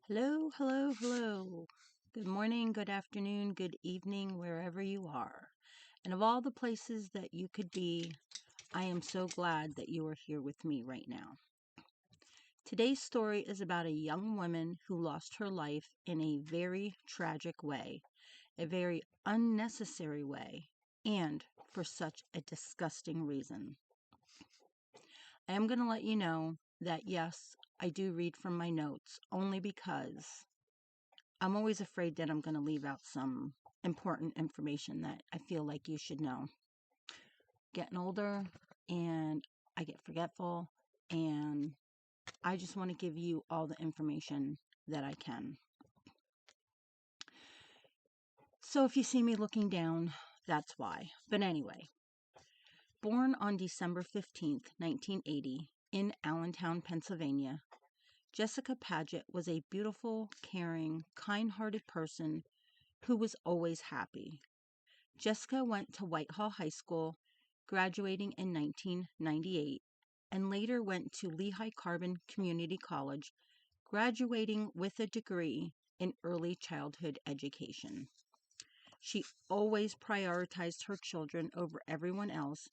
Hello, hello, hello. Good morning, good afternoon, good evening, wherever you are. And of all the places that you could be, I am so glad that you are here with me right now. Today's story is about a young woman who lost her life in a very tragic way, a very unnecessary way, and for such a disgusting reason. I am going to let you know that yes, I do read from my notes only because I'm always afraid that I'm going to leave out some important information that I feel like you should know. Getting older and I get forgetful, and I just want to give you all the information that I can. So if you see me looking down, that's why. But anyway, born on December 15th, 1980, in Allentown, Pennsylvania, Jessica Padgett was a beautiful, caring, kind-hearted person who was always happy. Jessica went to Whitehall High School, graduating in 1998, and later went to Lehigh Carbon Community College, graduating with a degree in early childhood education. She always prioritized her children over everyone else,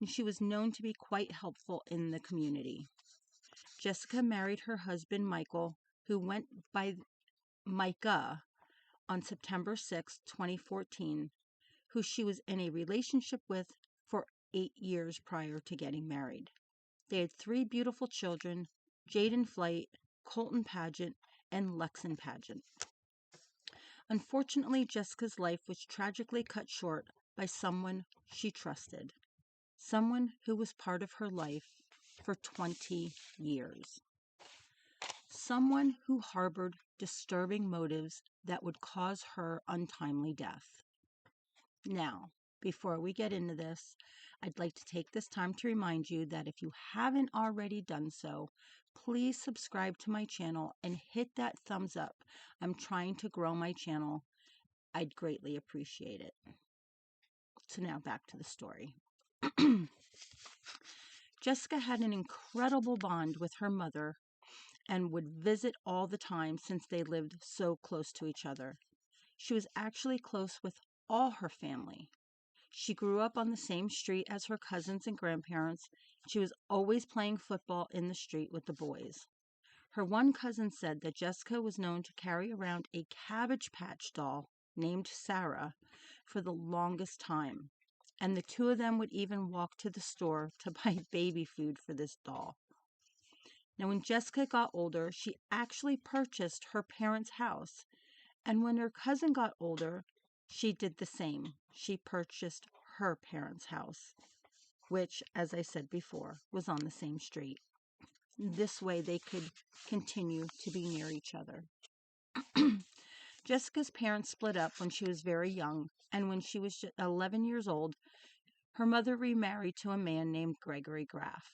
and she was known to be quite helpful in the community. Jessica married her husband Michael, who went by Micah, on September 6, 2014, who she was in a relationship with for 8 years prior to getting married. They had three beautiful children, Jaden Flight, Colton Paget, and Lexan Paget. Unfortunately, Jessica's life was tragically cut short by someone she trusted, someone who was part of her life for 20 years, someone who harbored disturbing motives that would cause her untimely death. Now, before we get into this, I'd like to take this time to remind you that if you haven't already done so, please subscribe to my channel and hit that thumbs up. I'm trying to grow my channel. I'd greatly appreciate it. So now back to the story. Jessica had an incredible bond with her mother and would visit all the time since they lived so close to each other. She was actually close with all her family. She grew up on the same street as her cousins and grandparents. She was always playing football in the street with the boys. Her one cousin said that Jessica was known to carry around a Cabbage Patch doll named Sarah for the longest time, and the two of them would even walk to the store to buy baby food for this doll. Now, when Jessica got older, she actually purchased her parents' house, and when her cousin got older, she did the same. She purchased her parents' house, which, as I said before, was on the same street. This way they could continue to be near each other. Jessica's parents split up when she was very young, and when she was 11 years old, her mother remarried to a man named Gregory Graff.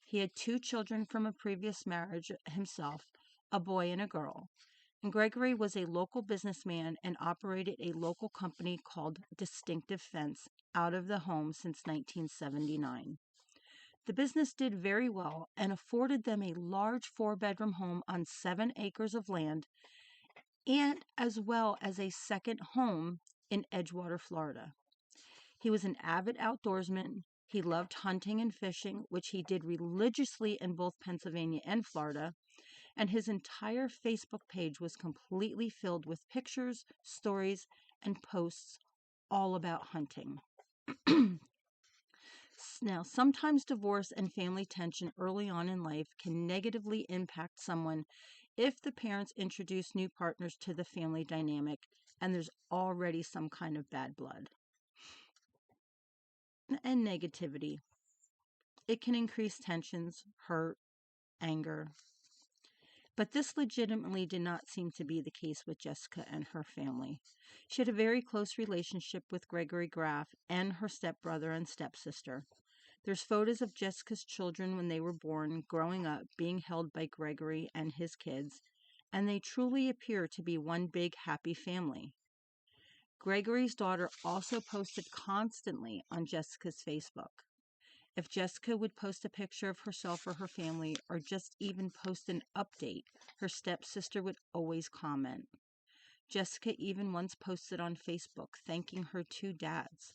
He had two children from a previous marriage himself, a boy and a girl. And Gregory was a local businessman and operated a local company called Distinctive Fence out of the home since 1979. The business did very well and afforded them a large 4-bedroom home on 7 acres of land, and as well as a second home in Edgewater, Florida. He was an avid outdoorsman. He loved hunting and fishing, which he did religiously in both Pennsylvania and Florida, and his entire Facebook page was completely filled with pictures, stories, and posts all about hunting. Now, sometimes divorce and family tension early on in life can negatively impact someone if the parents introduce new partners to the family dynamic and there's already some kind of bad blood and negativity. It can increase tensions, hurt, anger. But this legitimately did not seem to be the case with Jessica and her family. She had a very close relationship with Gregory Graff and her stepbrother and stepsister. There's photos of Jessica's children when they were born, growing up, being held by Gregory and his kids, and they truly appear to be one big happy family. Gregory's daughter also posted constantly on Jessica's Facebook. If Jessica would post a picture of herself or her family, or just even post an update, her stepsister would always comment. Jessica even once posted on Facebook thanking her two dads,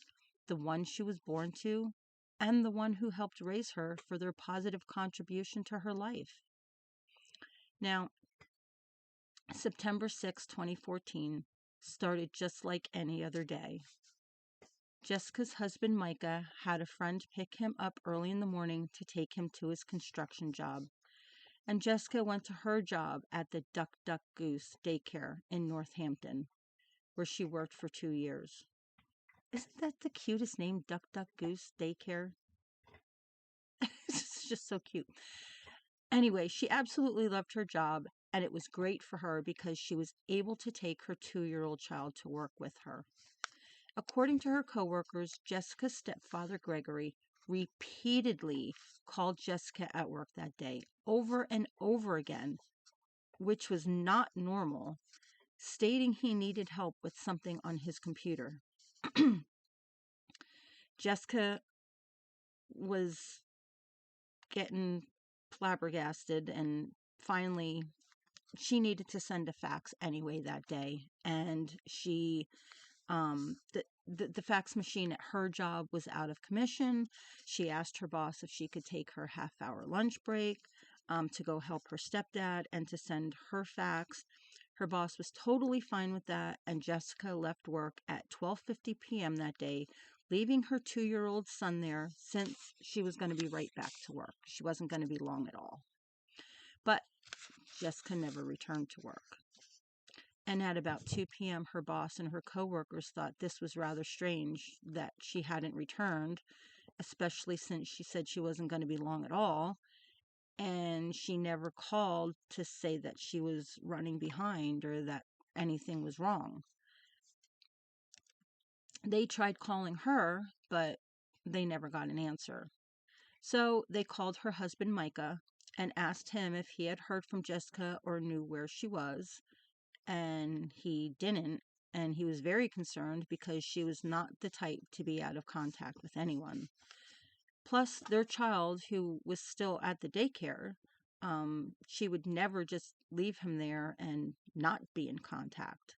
the one she was born to and the one who helped raise her, for their positive contribution to her life. Now, September 6, 2014 started just like any other day. Jessica's husband, Micah, had a friend pick him up early in the morning to take him to his construction job, and Jessica went to her job at the Duck Duck Goose daycare in Northampton, where she worked for 2 years. Isn't that the cutest name, Duck Duck Goose daycare? It's just so cute. Anyway, she absolutely loved her job, and it was great for her because she was able to take her 2-year-old child to work with her. According to her coworkers, Jessica's stepfather, Gregory, repeatedly called Jessica at work that day, over and over again, which was not normal, stating he needed help with something on his computer. Jessica was getting flabbergasted, and finally she needed to send a fax anyway that day, and she the fax machine at her job was out of commission. She asked her boss if she could take her half-hour lunch break to go help her stepdad and to send her fax. Her boss was totally fine with that, and Jessica left work at 12:50 p.m. that day, leaving her 2-year-old son there, since she was going to be right back to work. She wasn't going to be long at all. But Jessica never returned to work. And at about 2 p.m., her boss and her coworkers thought this was rather strange that she hadn't returned, especially since she said she wasn't going to be long at all, and she never called to say that she was running behind or that anything was wrong. They tried calling her, but they never got an answer. So they called her husband, Micah, and asked him if he had heard from Jessica or knew where she was, and he didn't, and he was very concerned because she was not the type to be out of contact with anyone. Plus, their child, who was still at the daycare, she would never just leave him there and not be in contact.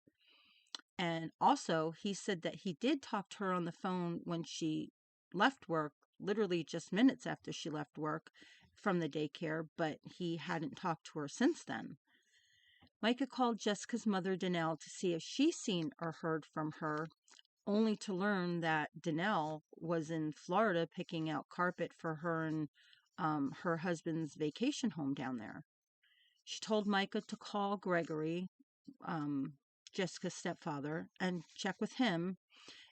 And also, he said that he did talk to her on the phone when she left work, literally just minutes after she left work from the daycare, but he hadn't talked to her since then. Micah called Jessica's mother, Danelle, to see if she's seen or heard from her, only to learn that Danelle was in Florida picking out carpet for her and her husband's vacation home down there. She told Micah to call Gregory, Jessica's stepfather, and check with him.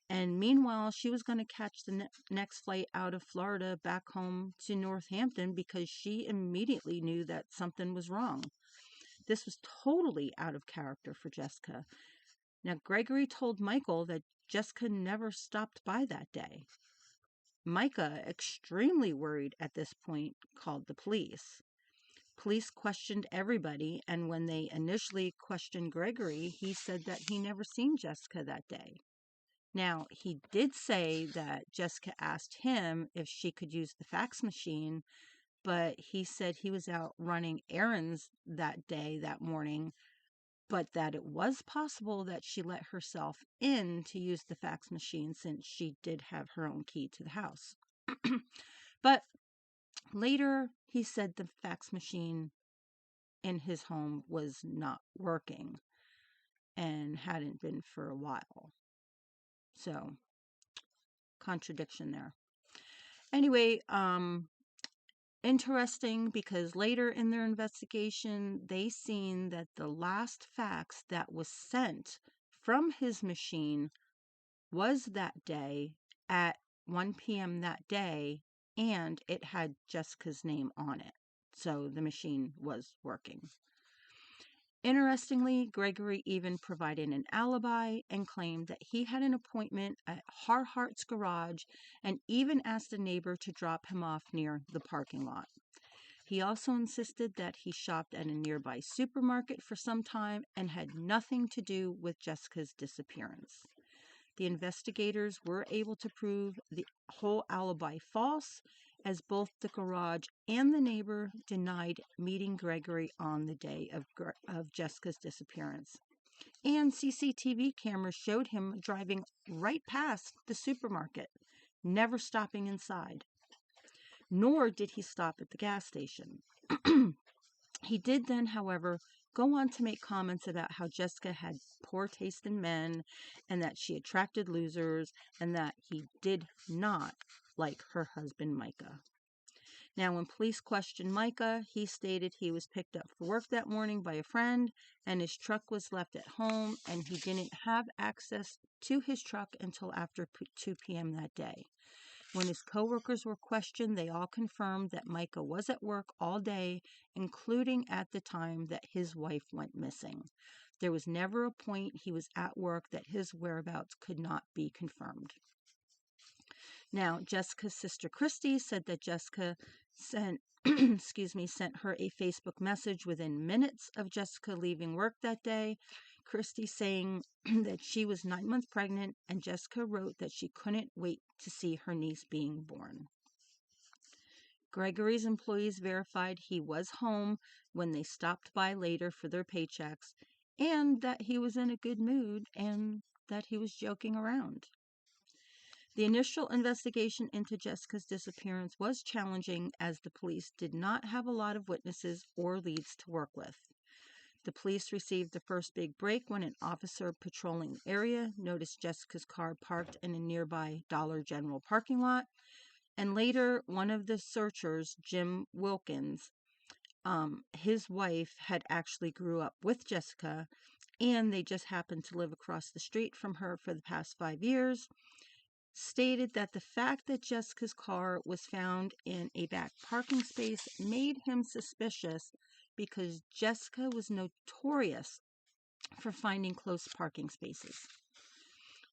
And meanwhile, she was going to catch the next flight out of Florida back home to Northampton because she immediately knew that something was wrong. This was totally out of character for Jessica. Now, Gregory told Michael that Jessica never stopped by that day. Micah, extremely worried at this point, called the police. Police questioned everybody, and when they initially questioned Gregory, he said that he never seen Jessica that day. Now, he did say that Jessica asked him if she could use the fax machine, but he said he was out running errands that day, that morning, but that it was possible that she let herself in to use the fax machine since she did have her own key to the house. But later, he said the fax machine in his home was not working and hadn't been for a while. So, contradiction there. Anyway, interesting, because later in their investigation, they seen that the last fax that was sent from his machine was that day at 1 p.m. that day, and it had Jessica's name on it. So the machine was working. Interestingly, Gregory even provided an alibi and claimed that he had an appointment at Harhart's garage, and even asked a neighbor to drop him off near the parking lot. He also insisted that he shopped at a nearby supermarket for some time and had nothing to do with Jessica's disappearance. The investigators were able to prove the whole alibi false, as both the garage and the neighbor denied meeting Gregory on the day of Jessica's disappearance. And CCTV cameras showed him driving right past the supermarket, never stopping inside. Nor did he stop at the gas station. He did then, however, go on to make comments about how Jessica had poor taste in men and that she attracted losers and that he did not like her husband, Micah. Now, when police questioned Micah, he stated he was picked up for work that morning by a friend and his truck was left at home and he didn't have access to his truck until after 2 p.m. that day. When his coworkers were questioned, they all confirmed that Micah was at work all day, including at the time that his wife went missing. There was never a point he was at work that his whereabouts could not be confirmed. Now, Jessica's sister Christy said that Jessica sent sent her a Facebook message within minutes of Jessica leaving work that day. Christy saying that she was 9 months pregnant, and Jessica wrote that she couldn't wait to see her niece being born. Gregory's employees verified he was home when they stopped by later for their paychecks, and that he was in a good mood and that he was joking around. The initial investigation into Jessica's disappearance was challenging as the police did not have a lot of witnesses or leads to work with. The police received the first big break when an officer patrolling the area noticed Jessica's car parked in a nearby Dollar General parking lot. And later, one of the searchers, Jim Wilkins, his wife had actually grew up with Jessica, and they just happened to live across the street from her for the past 5 years, stated that the fact that Jessica's car was found in a back parking space made him suspicious because Jessica was notorious for finding close parking spaces.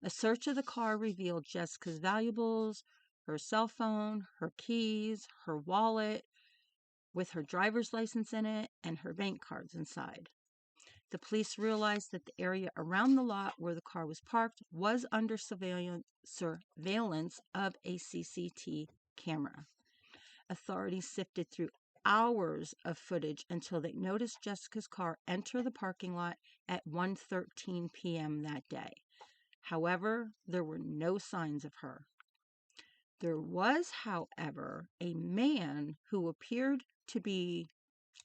A search of the car revealed Jessica's valuables, her cell phone, her keys, her wallet with her driver's license in it, and her bank cards inside. The police realized that the area around the lot where the car was parked was under surveillance of a CCTV camera. Authorities sifted through hours of footage until they noticed Jessica's car enter the parking lot at 1:13 p.m. that day. However, there were no signs of her. There was, however, a man who appeared to be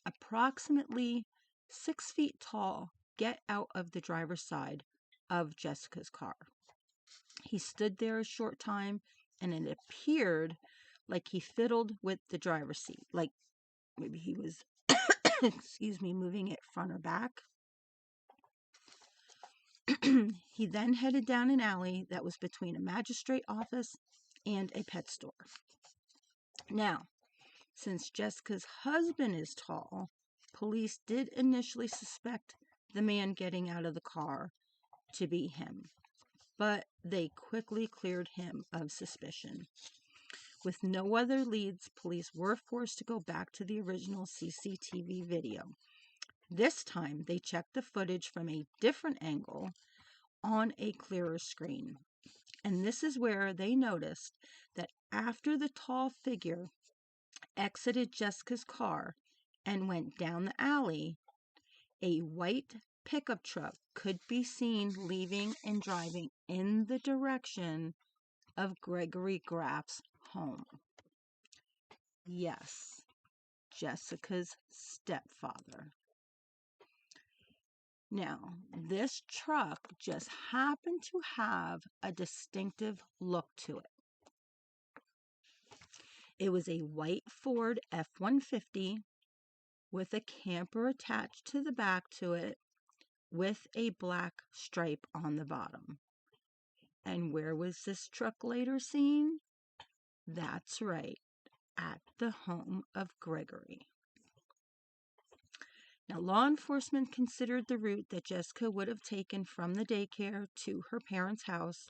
approximately 6 feet tall get out of the driver's side of Jessica's car. He stood there a short time, and it appeared like he fiddled with the driver's seat, like maybe he was, moving it front or back. He then headed down an alley that was between a magistrate office and a pet store. Now, since Jessica's husband is tall, police did initially suspect the man getting out of the car to be him, but they quickly cleared him of suspicion. With no other leads, police were forced to go back to the original CCTV video. This time, they checked the footage from a different angle on a clearer screen. And this is where they noticed that after the tall figure exited Jessica's car and went down the alley, a white pickup truck could be seen leaving and driving in the direction of Gregory Graff's home. Yes, Jessica's stepfather. Now, this truck just happened to have a distinctive look to it. It was a white Ford F-150 with a camper attached to the back to it with a black stripe on the bottom. And where was this truck later seen? That's right, at the home of Gregory. Now, law enforcement considered the route that Jessica would have taken from the daycare to her parents' house,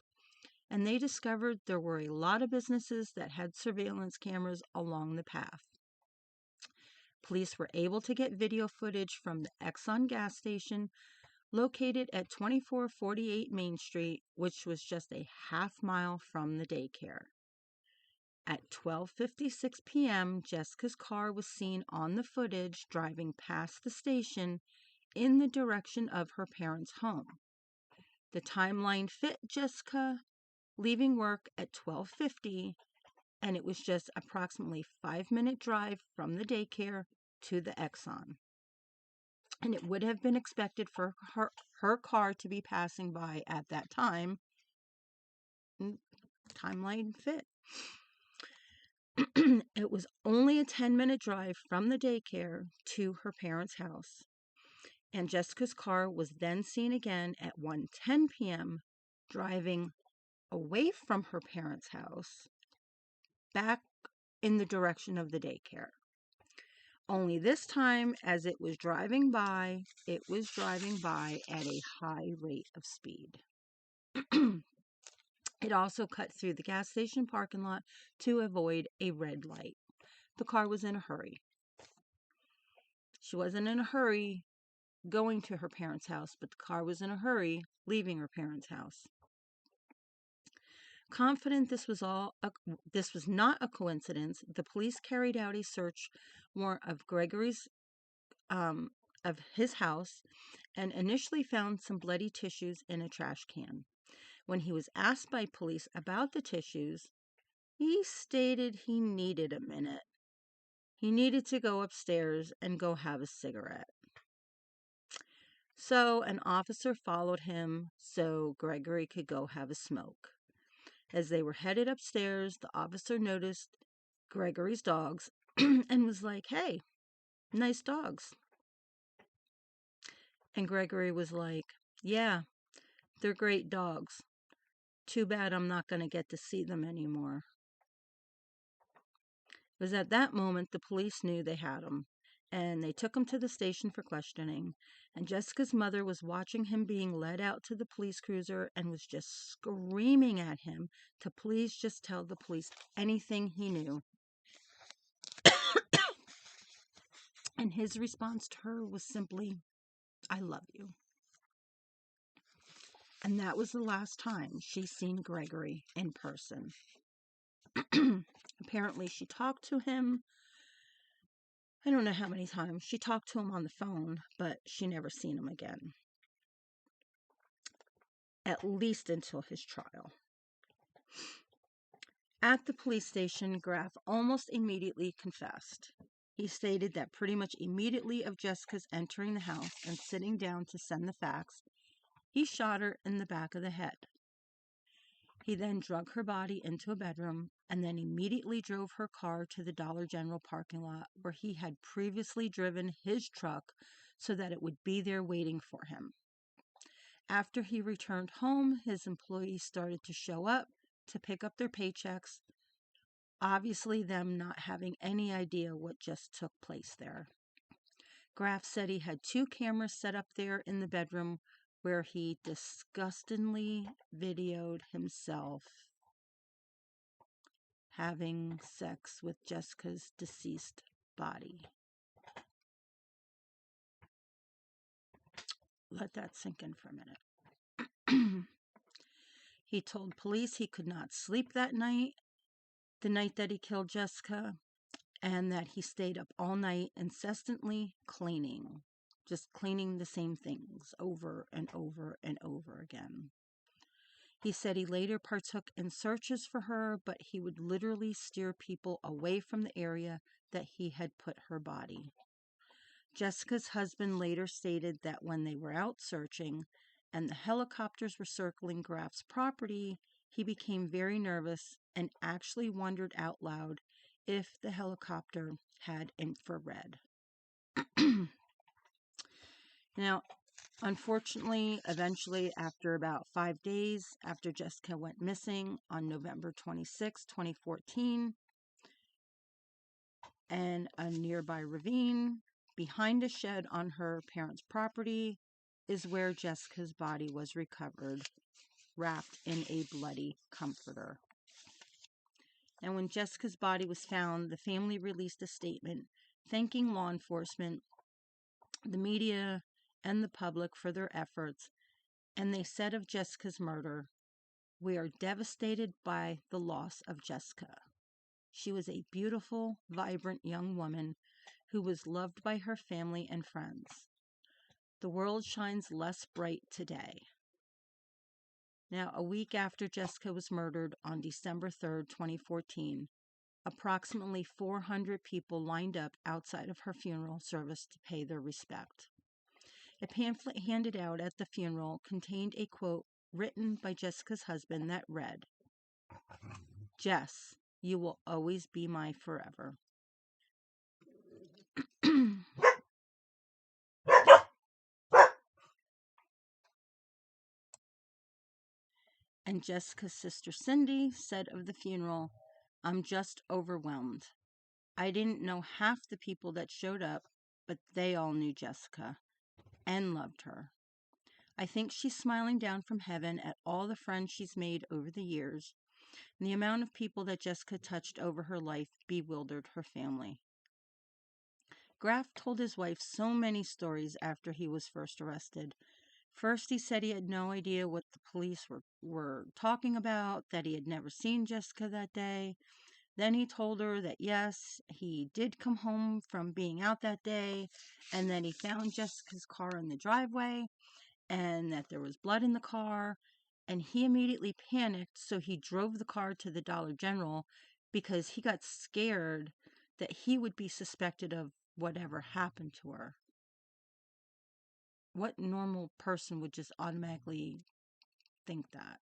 and they discovered there were a lot of businesses that had surveillance cameras along the path. Police were able to get video footage from the Exxon gas station located at 2448 Main Street, which was just a half mile from the daycare. At 12:56 p.m., Jessica's car was seen on the footage driving past the station in the direction of her parents' home. The timeline fit Jessica leaving work at 12:50, and it was just approximately 5-minute drive from the daycare to the Exxon. And it would have been expected for her car to be passing by at that time. Timeline fit. It was only a 10-minute drive from the daycare to her parents' house. And Jessica's car was then seen again at 1:10 p.m. driving away from her parents' house back in the direction of the daycare. Only this time, as it was driving by at a high rate of speed. It also cut through the gas station parking lot to avoid a red light. The car was in a hurry. She wasn't in a hurry going to her parents' house, but the car was in a hurry leaving her parents' house. Confident this was not a coincidence, the police carried out a search warrant of of his house and initially found some bloody tissues in a trash can. When he was asked by police about the tissues, he stated he needed a minute. He needed to go upstairs and go have a cigarette. So an officer followed him so Gregory could go have a smoke. As they were headed upstairs, the officer noticed Gregory's dogs and was like, "Hey, nice dogs." And Gregory was like, "Yeah, they're great dogs. Too bad I'm not going to get to see them anymore." It was at that moment the police knew they had him, and they took him to the station for questioning. And Jessica's mother was watching him being led out to the police cruiser and was just screaming at him to please just tell the police anything he knew. And his response to her was simply, "I love you." And that was the last time she's seen Gregory in person. Apparently, she talked to him. I don't know how many times. She talked to him on the phone, but she never seen him again. At least until his trial. At the police station, Graf almost immediately confessed. He stated that pretty much immediately of Jessica's entering the house and sitting down to send the fax, he shot her in the back of the head. He then drug her body into a bedroom and then immediately drove her car to the Dollar General parking lot where he had previously driven his truck so that it would be there waiting for him. After he returned home, his employees started to show up to pick up their paychecks, obviously them not having any idea what just took place there. Graf said he had 2 cameras set up there in the bedroom where he disgustingly videoed himself having sex with Jessica's deceased body. Let that sink in for a minute. He told police he could not sleep that night, the night that he killed Jessica, and that he stayed up all night incessantly cleaning, just cleaning the same things over and over and over again. He said he later partook in searches for her, but he would literally steer people away from the area that he had put her body. Jessica's husband later stated that when they were out searching and the helicopters were circling Graf's property, he became very nervous and actually wondered out loud if the helicopter had infrared. Now, unfortunately, eventually, after about 5 days after Jessica went missing on November 26, 2014, in a nearby ravine behind a shed on her parents' property is where Jessica's body was recovered, wrapped in a bloody comforter. And when Jessica's body was found, the family released a statement thanking law enforcement, the media, and the public for their efforts, and they said of Jessica's murder, "We are devastated by the loss of Jessica. She was a beautiful, vibrant young woman who was loved by her family and friends. The world shines less bright today. Now, a week after Jessica was murdered on December 3rd, 2014, approximately 400 people lined up outside of her funeral service to pay their respect. A pamphlet handed out at the funeral contained a quote written by Jessica's husband that read, "Jess, you will always be my forever." And Jessica's sister Cindy said of the funeral, "I'm just overwhelmed. I didn't know half the people that showed up, but they all knew Jessica and loved her. I think she's smiling down from heaven at all the friends she's made over the years, and the amount of people that Jessica touched over her life bewildered her family." Graff told his wife so many stories after he was first arrested. First, he said he had no idea what the police were talking about, that he had never seen Jessica that day. Then he told her that yes, he did come home from being out that day, and that he found Jessica's car in the driveway, and that there was blood in the car, and he immediately panicked, so he drove the car to the Dollar General because he got scared that he would be suspected of whatever happened to her. What normal person would just automatically think that?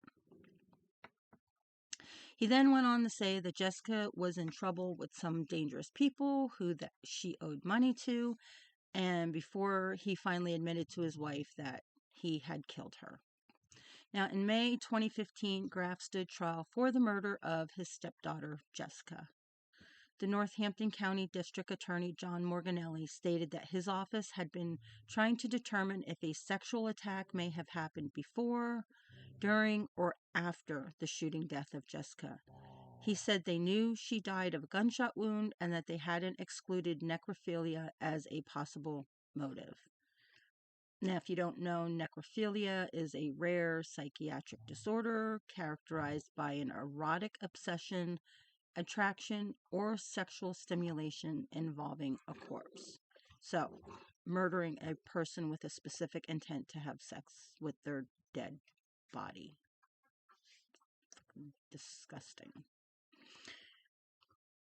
He then went on to say that Jessica was in trouble with some dangerous people who that she owed money to, and before he finally admitted to his wife that he had killed her. Now, in May 2015, Graff stood trial for the murder of his stepdaughter, Jessica. The Northampton County District Attorney John Morganelli stated that his office had been trying to determine if a sexual attack may have happened before, during, or after the shooting death of Jessica. He said they knew she died of a gunshot wound and that they hadn't excluded necrophilia as a possible motive. Now, if you don't know, necrophilia is a rare psychiatric disorder characterized by an erotic obsession, attraction, or sexual stimulation involving a corpse. So, murdering a person with a specific intent to have sex with their dead body. Disgusting.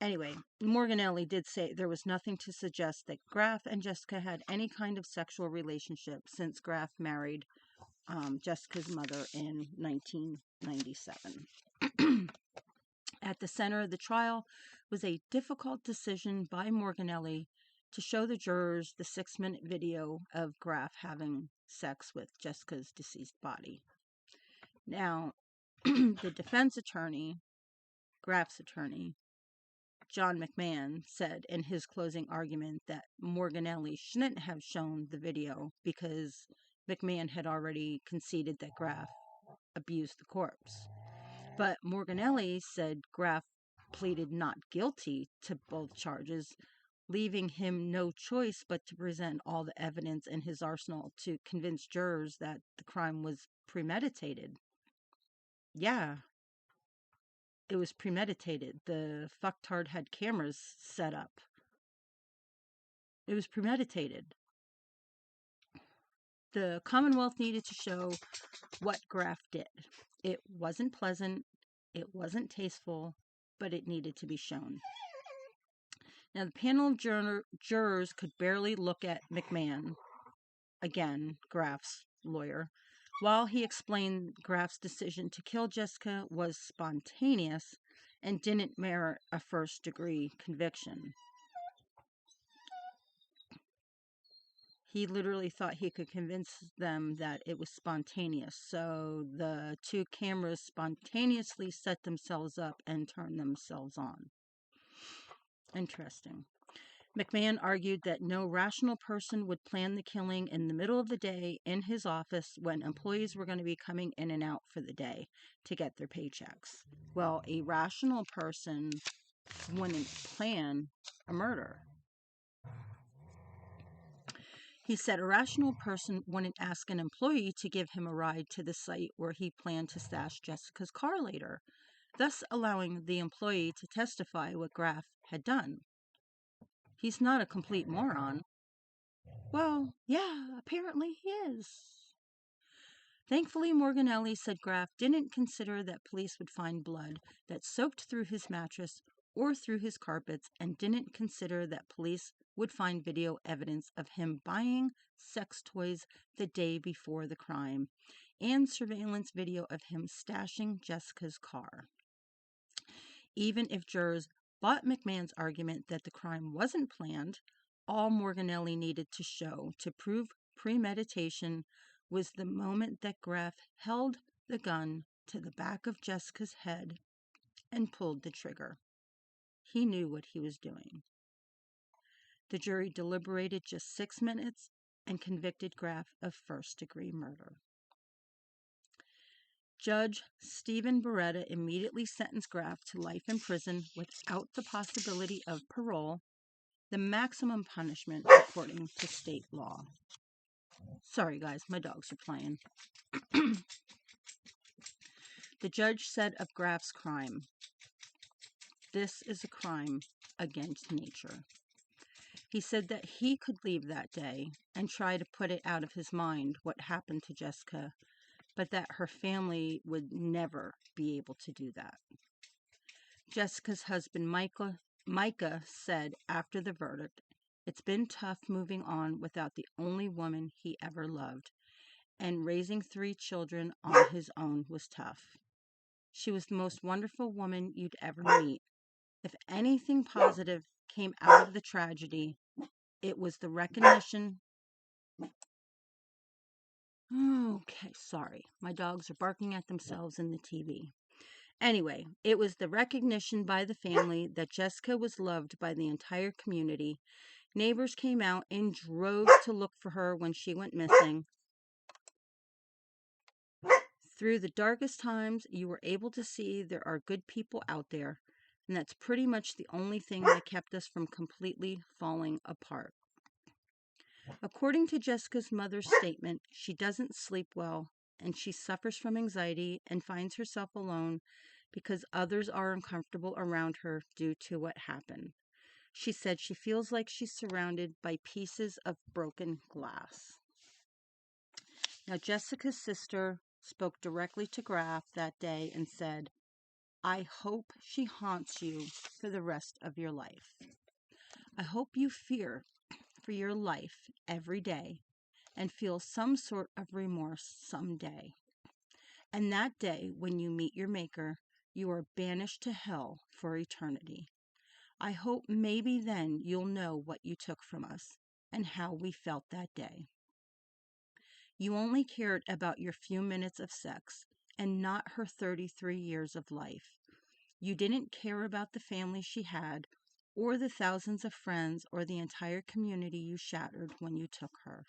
Anyway, Morganelli did say there was nothing to suggest that Graff and Jessica had any kind of sexual relationship since Graff married Jessica's mother in 1997. At the center of the trial was a difficult decision by Morganelli to show the jurors the 6-minute video of Graff having sex with Jessica's deceased body. Now, the defense attorney, Graff's attorney, John McMahon, said in his closing argument that Morganelli shouldn't have shown the video because McMahon had already conceded that Graff abused the corpse. But Morganelli said Graff pleaded not guilty to both charges, leaving him no choice but to present all the evidence in his arsenal to convince jurors that the crime was premeditated. Yeah, it was premeditated. The fucktard had cameras set up. It was premeditated. The Commonwealth needed to show what Graff did. It wasn't pleasant, it wasn't tasteful, but it needed to be shown. Now, the panel of jurors could barely look at McMahon, again, Graff's lawyer, while he explained Graff's decision to kill Jessica was spontaneous and didn't merit a first-degree conviction. He literally thought he could convince them that it was spontaneous. So the two cameras spontaneously set themselves up and turned themselves on. Interesting. McMahon argued that no rational person would plan the killing in the middle of the day in his office when employees were going to be coming in and out for the day to get their paychecks. Well, a rational person wouldn't plan a murder. He said a rational person wouldn't ask an employee to give him a ride to the site where he planned to stash Jessica's car later. thus allowing the employee to testify what Graff had done. He's not a complete moron. Well, yeah, apparently he is. Thankfully, Morganelli said Graff didn't consider that police would find blood that soaked through his mattress or through his carpets, and didn't consider that police would find video evidence of him buying sex toys the day before the crime, and surveillance video of him stashing Jessica's car. Even if jurors bought McMahon's argument that the crime wasn't planned, all Morganelli needed to show to prove premeditation was the moment that Graff held the gun to the back of Jessica's head and pulled the trigger. He knew what he was doing. The jury deliberated just 6 minutes and convicted Graff of first-degree murder. Judge Stephen Beretta immediately sentenced Graff to life in prison without the possibility of parole, the maximum punishment according to state law. Sorry guys, my dogs are playing. The judge said of Graff's crime, "This is a crime against nature." He said that he could leave that day and try to put it out of his mind what happened to Jessica, but that her family would never be able to do that. Jessica's husband, Micah, said after the verdict, "It's been tough moving on without the only woman he ever loved, and raising 3 children on his own was tough. She was the most wonderful woman you'd ever meet. If anything positive came out of the tragedy, it was the recognition..." Okay, sorry. My dogs are barking at themselves in the TV. Anyway, it was the recognition by the family that Jessica was loved by the entire community. Neighbors came out in droves to look for her when she went missing. Through the darkest times, you were able to see there are good people out there, and that's pretty much the only thing that kept us from completely falling apart. According to Jessica's mother's statement, she doesn't sleep well, and she suffers from anxiety and finds herself alone because others are uncomfortable around her due to what happened. She said she feels like she's surrounded by pieces of broken glass. Now, Jessica's sister spoke directly to Graff that day and said, "I hope she haunts you for the rest of your life. I hope you fear for your life every day and feel some sort of remorse someday. And that day, when you meet your maker, you are banished to hell for eternity. I hope maybe then you'll know what you took from us and how we felt that day. You only cared about your few minutes of sex and not her 33 years of life. You didn't care about the family she had, or the thousands of friends, or the entire community you shattered when you took her."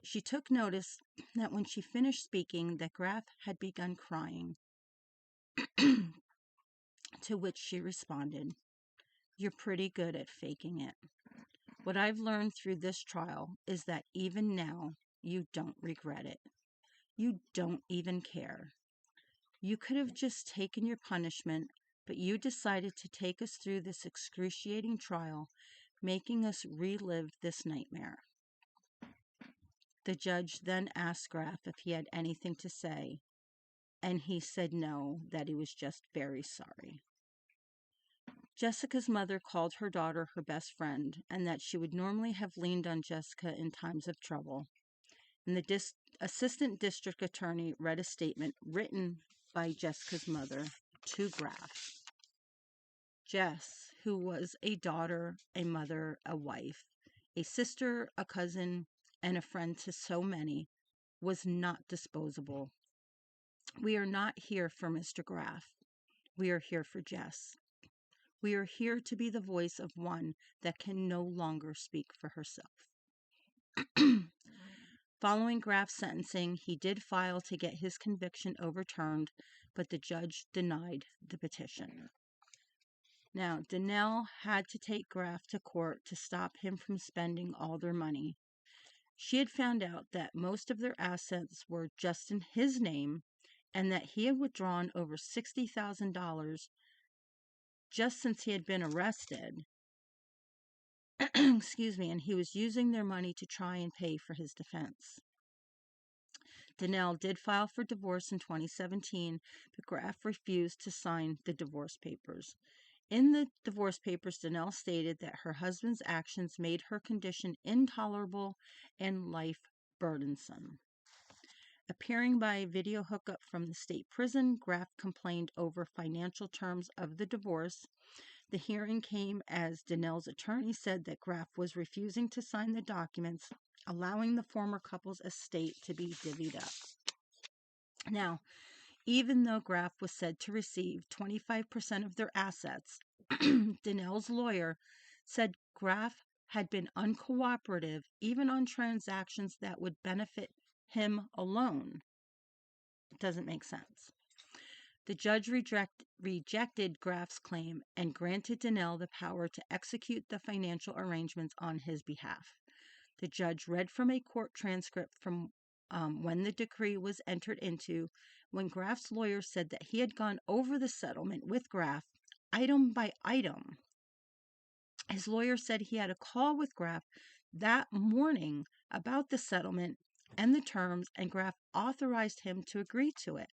She took notice that when she finished speaking, that Graff had begun crying, to which she responded, "You're pretty good at faking it. What I've learned through this trial is that even now, you don't regret it. You don't even care. You could have just taken your punishment, but you decided to take us through this excruciating trial, making us relive this nightmare." The judge then asked Graff if he had anything to say, and he said no, that he was just very sorry. Jessica's mother called her daughter her best friend, and that she would normally have leaned on Jessica in times of trouble. And the assistant district attorney read a statement written by Jessica's mother to Graff. Jess, who was a daughter, a mother, a wife, a sister, a cousin, and a friend to so many, was not disposable. We are not here for Mr. Graff. We are here for Jess. We are here to be the voice of one that can no longer speak for herself. Following Graff's sentencing, he did file to get his conviction overturned, but the judge denied the petition. Now, Donnell had to take Graff to court to stop him from spending all their money. She had found out that most of their assets were just in his name, and that he had withdrawn over $60,000 just since he had been arrested. Excuse me, and he was using their money to try and pay for his defense. Donnell did file for divorce in 2017, but Graff refused to sign the divorce papers. In the divorce papers, Donnell stated that her husband's actions made her condition intolerable and life burdensome. Appearing by video hookup from the state prison, Graff complained over financial terms of the divorce. The hearing came as Donnell's attorney said that Graff was refusing to sign the documents, allowing the former couple's estate to be divvied up. Now, even though Graff was said to receive 25% of their assets, Donnell's lawyer said Graff had been uncooperative even on transactions that would benefit him alone. It doesn't make sense. The judge rejected Graff's claim and granted Donnell the power to execute the financial arrangements on his behalf. The judge read from a court transcript from when the decree was entered into, when Graff's lawyer said that he had gone over the settlement with Graff item by item. His lawyer said he had a call with Graff that morning about the settlement and the terms, and Graff authorized him to agree to it.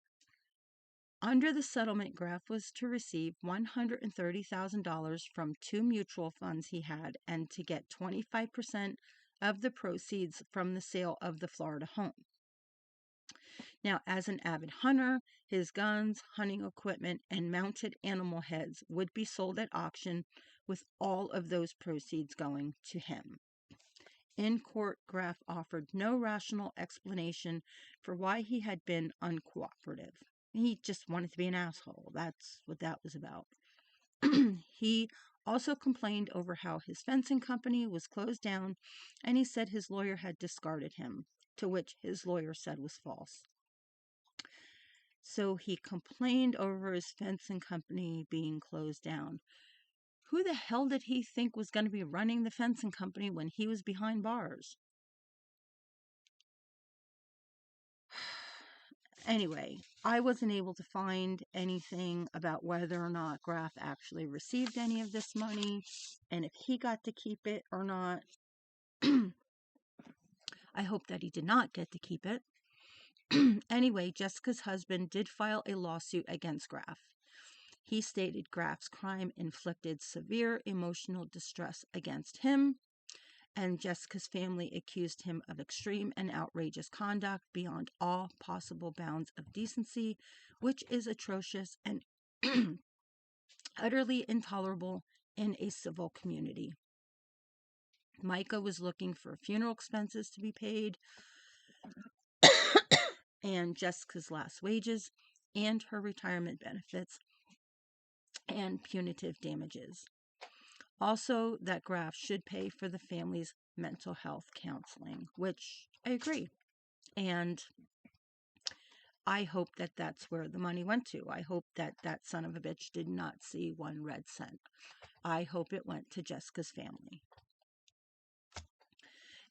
Under the settlement, Graff was to receive $130,000 from two mutual funds he had and to get 25% of the proceeds from the sale of the Florida home. Now, as an avid hunter, his guns, hunting equipment, and mounted animal heads would be sold at auction, with all of those proceeds going to him. In court, Graff offered no rational explanation for why he had been uncooperative. He just wanted to be an asshole. That's what that was about. He also complained over how his fencing company was closed down, and he said his lawyer had discarded him, to which his lawyer said was false. So he complained over his fencing company being closed down. Who the hell did he think was going to be running the fencing company when he was behind bars? Anyway, I wasn't able to find anything about whether or not Graff actually received any of this money and if he got to keep it or not. I hope that he did not get to keep it. Anyway, Jessica's husband did file a lawsuit against Graff. He stated Graff's crime inflicted severe emotional distress against him, and Jessica's family accused him of extreme and outrageous conduct beyond all possible bounds of decency, which is atrocious and utterly intolerable in a civil community. Micah was looking for funeral expenses to be paid, and Jessica's last wages, and her retirement benefits, and punitive damages. Also, that Graff should pay for the family's mental health counseling, which I agree. And I hope that that's where the money went to. I hope that that son of a bitch did not see one red cent. I hope it went to Jessica's family.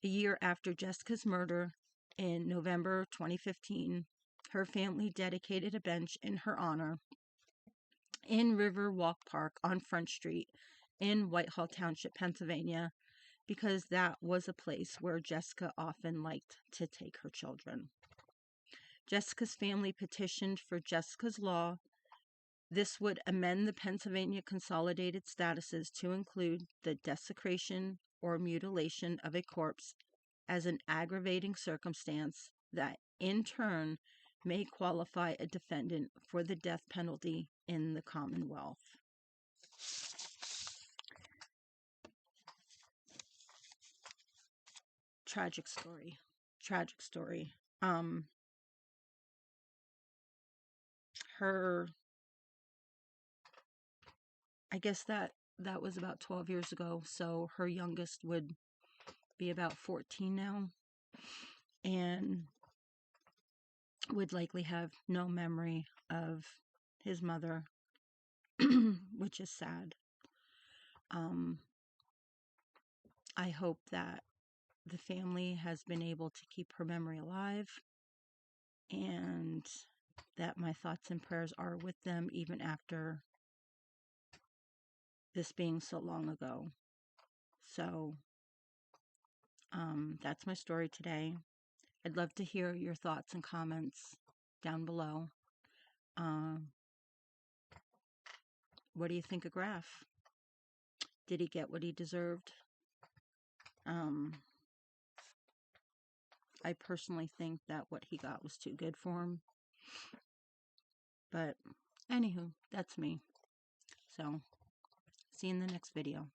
A year after Jessica's murder, in November 2015, her family dedicated a bench in her honor in Riverwalk Park on Front Street in Whitehall Township, Pennsylvania, because that was a place where Jessica often liked to take her children. Jessica's family petitioned for Jessica's Law. This would amend the Pennsylvania Consolidated Statuses to include the desecration or mutilation of a corpse as an aggravating circumstance that, in turn, may qualify a defendant for the death penalty in the Commonwealth. Tragic story. I guess that was about 12 years ago, so her youngest would be about 14 now, and would likely have no memory of his mother, which is sad. I hope that the family has been able to keep her memory alive, and that my thoughts and prayers are with them even after this being so long ago. So, that's my story today. I'd love to hear your thoughts and comments down below. What do you think of Graf? Did he get what he deserved? I personally think that what he got was too good for him. But, anywho, that's me. So, see you in the next video.